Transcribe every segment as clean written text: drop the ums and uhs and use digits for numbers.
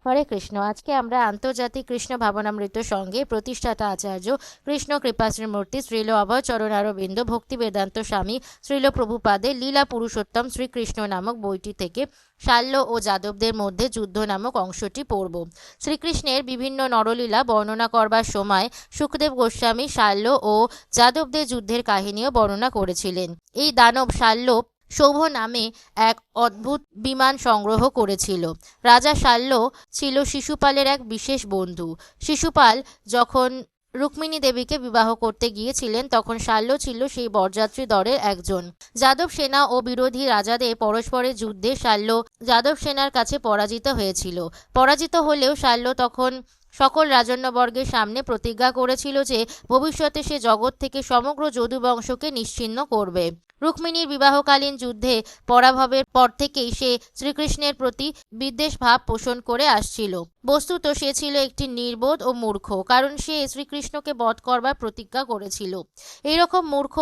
হরে কৃষ্ণ। আজকে আমরা আন্তর্জাতিক কৃষ্ণ ভাবনামৃত সঙ্গে প্রতিষ্ঠাতা আচার্য কৃষ্ণ কৃপাশ্রী মূর্তি শ্রীল অভয় চরণ অরবিন্দ ভক্তি বেদান্ত স্বামী শ্রীল প্রভুপাদের লীলা পুরুষোত্তম শ্রীকৃষ্ণ নামক বইটি থেকে শাল্য ও যাদবদের মধ্যে যুদ্ধ নামক অংশটি পড়ব। শ্রীকৃষ্ণের বিভিন্ন নরলীলা বর্ণনা করবার সময় সুখদেব গোস্বামী শাল্য ও যাদবদের যুদ্ধের কাহিনীও বর্ণনা করেছিলেন। এই দানব শাল্য সৌভ নামে এক অদ্ভুত বিমান সংগ্রহ করেছিল। রাজা শাল্য ছিল শিশুপালের এক বিশেষ বন্ধু। শিশুপাল যখন রুক্মিণী দেবীকে বিবাহ করতে গিয়েছিলেন তখন শাল্য ছিল সেই বরযাত্রী দলের একজন। যাদব সেনা ও বিরোধী রাজাদের পরস্পরের যুদ্ধে শাল্য যাদব সেনার কাছে পরাজিত হয়েছিল। পরাজিত হলেও শাল্য তখন সকল রাজন্যবর্গের সামনে প্রতিজ্ঞা করেছিল যে ভবিষ্যতে সে জগৎ থেকে সমগ্র যদু বংশকে নিশ্চিহ্ন করবে। রুক্মিণীর বিবাহকালীন যুদ্ধে পরাভবের পর থেকেই সে শ্রীকৃষ্ণের প্রতি বিদ্বেষ ভাব পোষণ করে আসছিল। বস্তুত সে ছিল একটি নির্বোধ ও মূর্খ, কারণ সে শ্রীকৃষ্ণকে বধ করবার প্রতিজ্ঞা করেছিল। এইরকম মূর্খ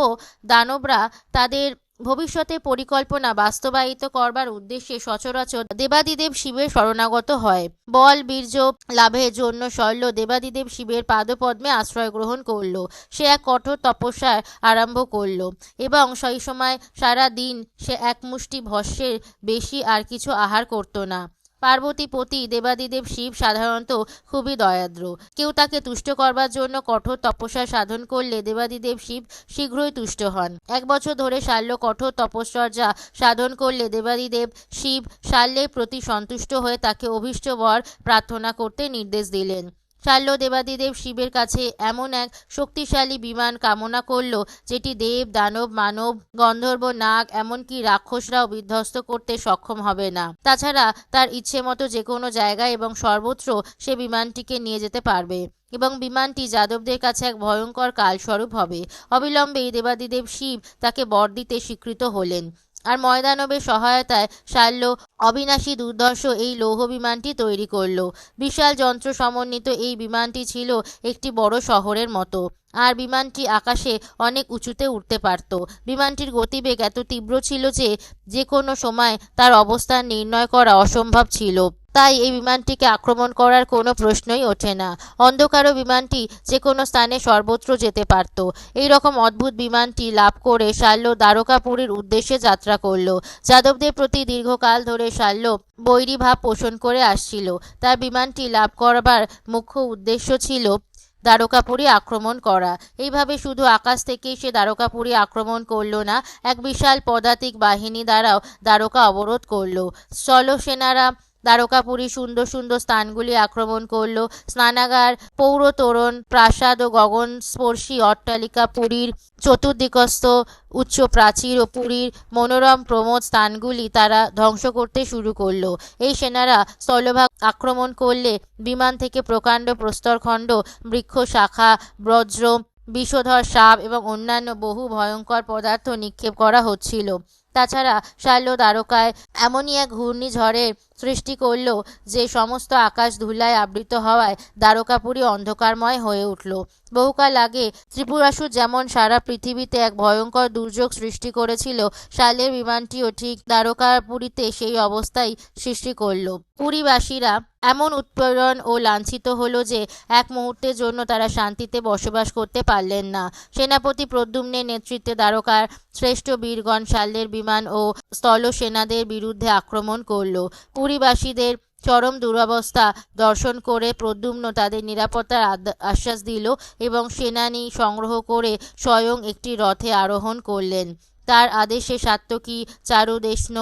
দানবরা তাদের ভবিষ্যতের পরিকল্পনা বাস্তবায়িত করবার উদ্দেশ্যে সচরাচর দেবাদিদেব শিবের শরণাগত হয়। বল বীর্য লাভের জন্য শল্য দেবাদিদেব শিবের পাদপদ্মে আশ্রয় গ্রহণ করল। সে এক কঠোর তপস্যা আরম্ভ করল এবং সেই সময় সারা দিন সে এক মুষ্টি ভস্যের বেশি আর কিছু আহার করত না। পার্বতীপতি দেবাদিদেব শিব সাধারণত খুবই দয়াদ্র। কেউ তাকে তুষ্ট করবার জন্য কঠোর তপস্যা সাধন করলে দেবাদিদেব শিব শীঘ্রই তুষ্ট হন। 1 বছর ধরে শাল্য কঠোর তপস্যা সাধন করলে দেবাদিদেব শিব শাল্যের প্রতি সন্তুষ্ট হয়ে তাকে অভীষ্ট বর প্রার্থনা করতে নির্দেশ দিলেন। শাল্য দেবাদিদেব শিবের কাছে এমন এক শক্তিশালী বিমান কামনা করল যেটি দেব দানব মানব গন্ধর্ব নাগ এমনকি রাক্ষসরাও বিধ্বস্ত করতে সক্ষম হবে না। তাছাড়া তার ইচ্ছে মতো যে কোনো জায়গায় এবং সর্বত্র সে বিমানটিকে নিয়ে যেতে পারবে এবং বিমানটি যাদবদের কাছে এক ভয়ঙ্কর কালস্বরূপ হবে। অবিলম্বেই দেবাদিদেব শিব তাকে বর দিতে স্বীকৃত হলেন। আর ময়দানবের সহায়তায় শাল্য অবিনাশী দুর্ধর্ষ এই লৌহ বিমানটি তৈরি করল। বিশাল যন্ত্র সমন্বিত এই বিমানটি ছিল একটি বড় শহরের মতো, আর বিমানটি আকাশে অনেক উঁচুতে উঠতে পারত। বিমানটির গতিবেগ এত তীব্র ছিল যে কোনো সময় তার অবস্থান নির্ণয় করা অসম্ভব ছিল। তাই এই বিমানটিকে আক্রমণ করার কোনো প্রশ্নই ওঠে না। অন্ধকারও বিমানটি যে কোনো স্থানে সর্বত্র যেতে পারত। এই রকম অদ্ভুত বিমানটি লাভ করে শাল্য দ্বারকাপুরীর উদ্দেশ্যে যাত্রা করল। যাদবদের প্রতি দীর্ঘকাল ধরে শাল্য বৈরী ভাব পোষণ করে আসছিল। তার বিমানটি লাভ করবার মুখ্য উদ্দেশ্য ছিল দ্বারকাপুরী আক্রমণ করা। এইভাবে শুধু আকাশ থেকেই সে দ্বারকাপুরী আক্রমণ করল না, এক বিশাল পদাতিক বাহিনী দ্বারাও দ্বারকা অবরোধ করল। স্থলসেনারা দ্বারকাপুরী সুন্দর সুন্দর স্থানগুলি আক্রমণ করল। স্নানাগার, পৌর তোরণ, প্রাসাদ ও গগনস্পর্শী অট্টালিকা, পুরীর চতুর্দিকস্থ উচ্চ প্রাচীর ও পুরীর মনোরম প্রমোদ স্থানগুলি তারা ধ্বংস করতে শুরু করলো। এই সেনারা স্থলভাগ আক্রমণ করলে বিমান থেকে প্রকাণ্ড প্রস্তরখণ্ড, বৃক্ষ শাখা, বজ্র, বিষধর সাপ এবং অন্যান্য বহু ভয়ঙ্কর পদার্থ নিক্ষেপ করা হচ্ছিল। তাছাড়া শাল্য দ্বারকায় এমনই এক ঘূর্ণিঝড়ের সৃষ্টি করল যে সমস্ত আকাশ ধুলায় আবৃত হওয়ায় দ্বারকাপুরী অন্ধকারময় হয়ে উঠল। বহুকাল আগে ত্রিপুরাসুর যেমন সারা পৃথিবীতে এক ভয়ঙ্কর দুর্যোগ সৃষ্টি করেছিল, শাল্যের বিমানটিও ঠিক দ্বারকাপুরীতে সেই অবস্থাই সৃষ্টি করল। পুরীবাসীরা এমন উৎপীড়ন ও লাঞ্ছিত হলো যে এক মুহূর্তের জন্য তারা শান্তিতে বসবাস করতে পারলেন না। সেনাপতি প্রদ্যুম্নের নেতৃত্বে দ্বারকার শ্রেষ্ঠ বীরগণ শাল্যের বিমান ও স্থল সেনাদের বিরুদ্ধে আক্রমণ করল। পুরীবাসীদের চরম দুরবস্থা দর্শন করে প্রদ্যুম্ন তাদের নিরাপত্তার আশ্বাস দিল এবং সেনানী সংগ্রহ করে স্বয়ং একটি রথে আরোহণ করলেন। তার আদেশে সাত্যকী, চারুদেষ্ণ,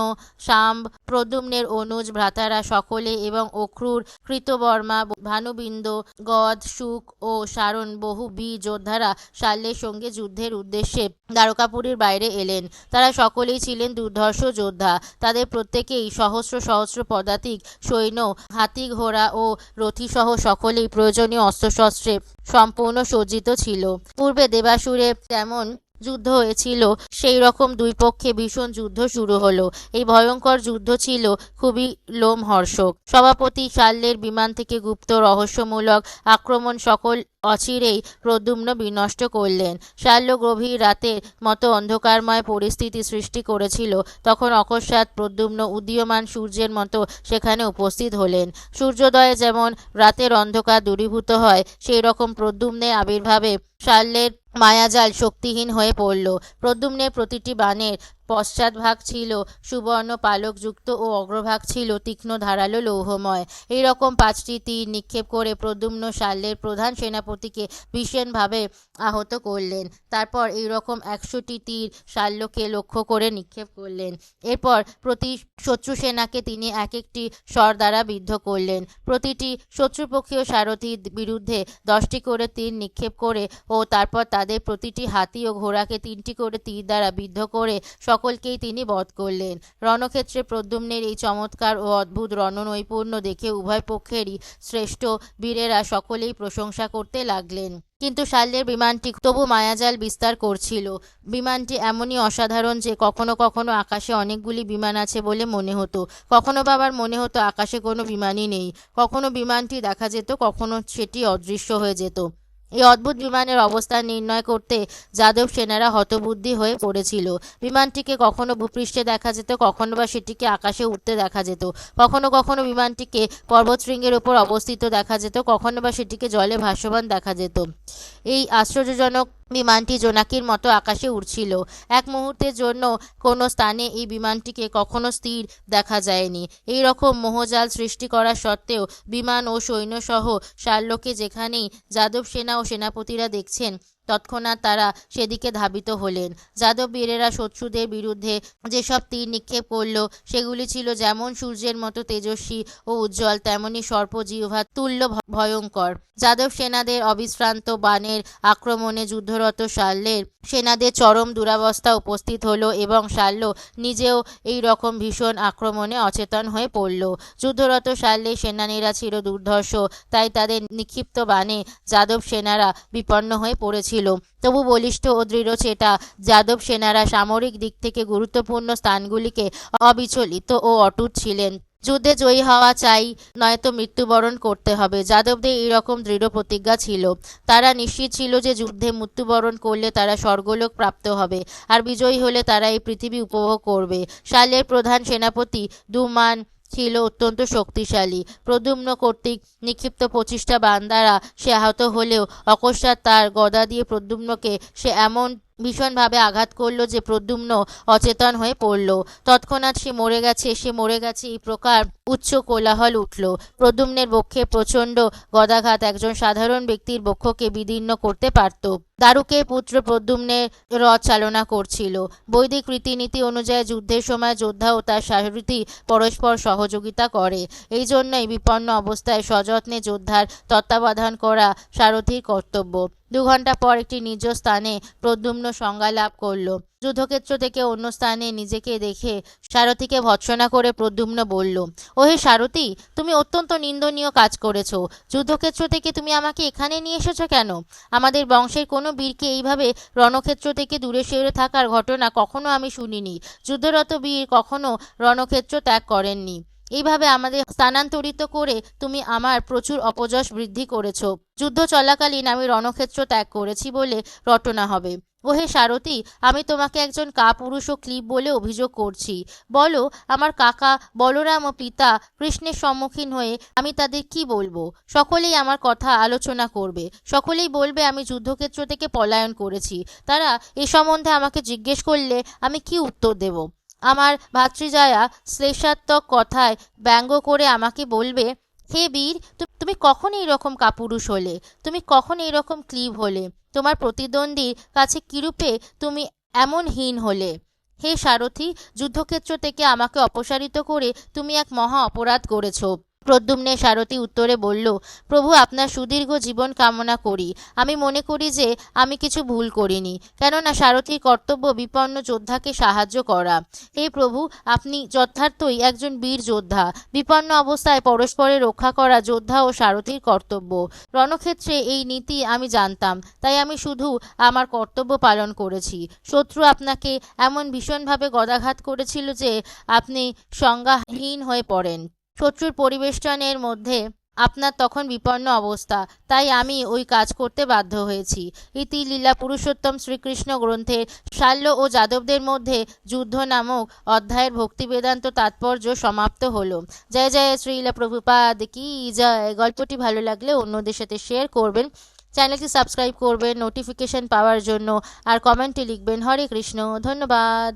শাম্ব, প্রদ্যুম্নের অনুজ ভ্রাতারা সকলে এবং অক্রূর, কৃতবর্মা, ভানুবিন্দ, গদ, শুক ও সারণ বহু বীর যোদ্ধারা শাল্যের সঙ্গে যুদ্ধের উদ্দেশ্যে দ্বারকাপুরীর বাইরে এলেন। তারা সকলেই ছিলেন দুর্ধর্ষ যোদ্ধা। তাদের প্রত্যেকেই সহস্র সহস্র পদাতিক সৈন্য, হাতি ঘোড়া ও রথীসহ সকলেই প্রয়োজনীয় অস্ত্রশস্ত্রে সম্পূর্ণ সজ্জিত ছিল। পূর্বে দেবাসুরে যেমন যুদ্ধ হয়েছিল সেই রকম দুই পক্ষে ভীষণ যুদ্ধ শুরু হলো। এই ভয়ঙ্কর যুদ্ধ ছিল খুবই লোমহর্ষক। সভাপতি শাল্যের বিমান থেকে গুপ্ত রহস্যমূলক আক্রমণ সকল অচিরেই প্রদ্যুম্ন বিনষ্ট করলেন। শাল্য গভীর রাতের মতো অন্ধকারময় পরিস্থিতি সৃষ্টি করেছিল। তখন অকস্মাৎ প্রদ্যুম্ন উদীয়মান সূর্যের মতো সেখানে উপস্থিত হলেন। সূর্যোদয়ে যেমন রাতের অন্ধকার দূরীভূত হয়, সেই রকম প্রদ্যুম্নের আবির্ভাবে শাল্যের মায়াজাল শক্তিহীন হয়ে পড়ল। প্রদ্যুম্নের প্রতিটি বাণের পশ্চাৎভাগ ছিল সুবর্ণ পালকযুক্ত ও অগ্রভাগ ছিল তীক্ষ্ণ ধারালো লৌহময়। এইরকম 5টি তীর নিক্ষেপ করে প্রদ্যুম্ন শাল্যের প্রধান সেনাপতিকে ভীষণভাবে আহত করলেন। তারপর এইরকম 100টি তীর শাল্যকে লক্ষ্য করে নিক্ষেপ করলেন। এরপর প্রতি শত্রু সেনাকে তিনি এক একটি স্বর দ্বারা বিদ্ধ করলেন। প্রতিটি শত্রুপক্ষীয় সারথীর বিরুদ্ধে 10টি করে তীর নিক্ষেপ করে ও তারপর তাদের প্রতিটি হাতি ও ঘোড়াকে 3টি করে তীর দ্বারা বিদ্ধ করে সকলকেই তিনি বধ করলেন। রণক্ষেত্রে প্রদ্যুম্নের এই চমৎকার ও অদ্ভুত রণনৈপুণ্য দেখে উভয় পক্ষেরই শ্রেষ্ঠ বীরেরা সকলেই প্রশংসা করতে লাগলেন। কিন্তু শাল্যের বিমানটি তবু মায়াজাল বিস্তার করছিল। বিমানটি এমনই অসাধারণ যে কখনো কখনো আকাশে অনেকগুলি বিমান আছে বলে মনে হতো, কখনো বা আবার মনে হতো আকাশে কোনো বিমানই নেই। কখনো বিমানটি দেখা যেত, কখনো সেটি অদৃশ্য হয়ে যেত। এই অদ্ভুত বিমানের অবস্থান নির্ণয় করতে যাদব সেনারা হতবুদ্ধি হয়ে পড়েছিল। বিমানটিকে কখনো ভূপৃষ্ঠে দেখা যেত, কখনো বা সেটিকে আকাশে উঠতে দেখা যেত, কখনো কখনো বিমানটিকে পর্বতশৃঙ্গের ওপর অবস্থিত দেখা যেত, কখনো বা সেটিকে জলে ভাসমান দেখা যেত। এই আশ্চর্যজনক বিমানটি জোনাকির মতো আকাশে উড়ছিল। এক মুহূর্তের জন্য কোনো স্থানে এই বিমানটিকে কখনো স্থির দেখা যায়নি। এই রকম মোহজাল সৃষ্টি করা সত্ত্বেও বিমান ও সৈন্যসহ শাল্যকে যেখানেই যাদব সেনা ও সেনাপতিরা দেখছেন, তৎক্ষণাৎ তারা সেদিকে ধাবিত হলেন। যাদব বীরেরা শত্রুদের বিরুদ্ধে যেসব তীর নিক্ষেপ করল, সেগুলি ছিল যেমন সূর্যের মতো তেজস্বী ও উজ্জ্বল, তেমনি সর্পজিহ্বা তুল্য ভয়ঙ্কর। যাদব সেনাদের অবিশ্রান্ত বাণের আক্রমণে যুদ্ধরত শাল্যের সেনাদের চরম দুরাবস্থা উপস্থিত হলো এবং শাল্য নিজেও এই রকম ভীষণ আক্রমণে অচেতন হয়ে পড়ল। যুদ্ধরত শাল্যের সেনানীরা ছিল দুর্ধর্ষ, তাই তাদের নিক্ষিপ্ত বাণে যাদব সেনারা বিপন্ন হয়ে পড়েছিল। তবু বলিষ্ঠ ও দৃঢ়চেতা যাদব সেনারা সামরিক দিক থেকে গুরুত্বপূর্ণ স্থানগুলিকে অবিচলিত ও অটুট ছিলেন। যুদ্ধে জয়ী হওয়া চাই, নয়তো মৃত্যুবরণ করতে হবে। যাদবদের এইরকম দৃঢ় প্রতিজ্ঞা ছিল। তারা নিশ্চিত ছিল যে যুদ্ধে মৃত্যুবরণ করলে তারা স্বর্গলোক প্রাপ্ত হবে, আর বিজয়ী হলে তারা এই পৃথিবী উপভোগ করবে। শাল্যের প্রধান সেনাপতি দুমান ছিল অত্যন্ত শক্তিশালী। প্রদ্যুম্ন কর্তৃক নিক্ষিপ্ত 25টা বাণ দ্বারা সে আহত হলেও অকস্মাৎ তার গদা দিয়ে প্রদ্যুম্নকে সে এমন ভীষণভাবে আঘাত করলো যে প্রদ্যুম্ন অচেতন হয়ে পড়ল। তৎক্ষণাৎ সে মরে গেছে এই প্রকার উচ্চ কোলাহল উঠল। প্রদ্যুম্নের বক্ষে প্রচণ্ড গদাঘাত একজন সাধারণ ব্যক্তির বক্ষকে বিদীর্ণ করতে পারত। দারুকের পুত্র প্রদ্যুম্নের রথ চালনা করছিল। বৈদিক রীতিনীতি অনুযায়ী যুদ্ধের সময় যোদ্ধা ও তার সারথি পরস্পর সহযোগিতা করে। এই জন্যই বিপন্ন অবস্থায় সযত্নে যোদ্ধার তত্ত্বাবধান করা সারথির কর্তব্য। 2 ঘন্টা পর একটি নিজ স্থানে প্রদ্যুম্ন সংজ্ঞা লাভ করল। যুদ্ধক্ষেত্র থেকে অন্য স্থানে নিজেকে দেখে সারথিকে ভৎসনা করে প্রদ্যুম্ন বলল, ওহে সারথি, তুমি অত্যন্ত নিন্দনীয় কাজ করেছ। যুদ্ধক্ষেত্র থেকে তুমি আমাকে এখানে নিয়ে এসেছো কেন? আমাদের বংশের কোনো বীরকে এইভাবে রণক্ষেত্র থেকে দূরে সরে থাকার ঘটনা কখনো আমি শুনিনি। যুদ্ধরত বীর কখনো রণক্ষেত্র ত্যাগ করেননি। এইভাবে আমাদের স্থানান্তরিত করে তুমি আমার প্রচুর অপযশ বৃদ্ধি করেছ। যুদ্ধ চলাকালীন আমি রণক্ষেত্র ত্যাগ করেছি বলে রটনা হবে। ওহে সারথি, আমি তোমাকে একজন কাপুরুষ ও ক্লীব বলে অভিযোগ করছি। বলো, আমার কাকা বলরাম ও পিতা কৃষ্ণের সম্মুখীন হয়ে আমি তাদের কি বলবো? সকলেই আমার কথা আলোচনা করবে, সকলেই বলবে আমি যুদ্ধক্ষেত্র থেকে পলায়ন করেছি। তারা এ সম্বন্ধে আমাকে জিজ্ঞেস করলে আমি কি উত্তর দেব? আমার ভাতৃজায়া শ্লেষাত্মক কথায় ব্যঙ্গ করে আমাকে বলবে, হে বীর, তুমি কখন এইরকম কাপুরুষ হলে? তুমি কখন এইরকম ক্লীব হলে? তোমার প্রতিদ্বন্দ্বীর কাছে কিরূপে তুমি এমন হীন হলে? হে সারথি, যুদ্ধক্ষেত্র থেকে আমাকে অপসারিত করে তুমি এক মহা অপরাধ করেছ। প্রদ্যুম্নের সারথি উত্তরে বলল, প্রভু আপনার সুদীর্ঘ জীবন কামনা করি। আমি মনে করি যে আমি কিছু ভুল করিনি, কেননা সারথীর কর্তব্য বিপন্ন যোদ্ধাকে সাহায্য করা। হে প্রভু, আপনি যথার্থই একজন বীর যোদ্ধা। বিপন্ন অবস্থায় পরস্পরের রক্ষা করা যোদ্ধা ও সারথীর কর্তব্য। রণক্ষেত্রে এই নীতি আমি জানতাম, তাই আমি শুধু আমার কর্তব্য পালন করেছি। শত্রু আপনাকে এমন ভীষণভাবে গদাঘাত করেছিল যে আপনি সংজ্ঞাহীন হয়ে পড়েন। শত্রুর পরিবেষ্টনের মধ্যে আপনার তখন বিপন্ন অবস্থা, তাই আমি ওই কাজ করতে বাধ্য হয়েছি। ইতি লীলা পুরুষোত্তম শ্রীকৃষ্ণ গ্রন্থের শাল্য ও যাদবদের মধ্যে যুদ্ধ নামক অধ্যায়ের ভক্তি বেদান্ত তাৎপর্য সমাপ্ত হলো। জয় জয় শ্রীলা প্রভুপাদ কি জয়। গল্পটি ভালো লাগলে অন্যদের সাথে শেয়ার করবেন, চ্যানেলটি সাবস্ক্রাইব করবেন নোটিফিকেশন পাওয়ার জন্য, আর কমেন্টে লিখবেন হরে কৃষ্ণ। ধন্যবাদ।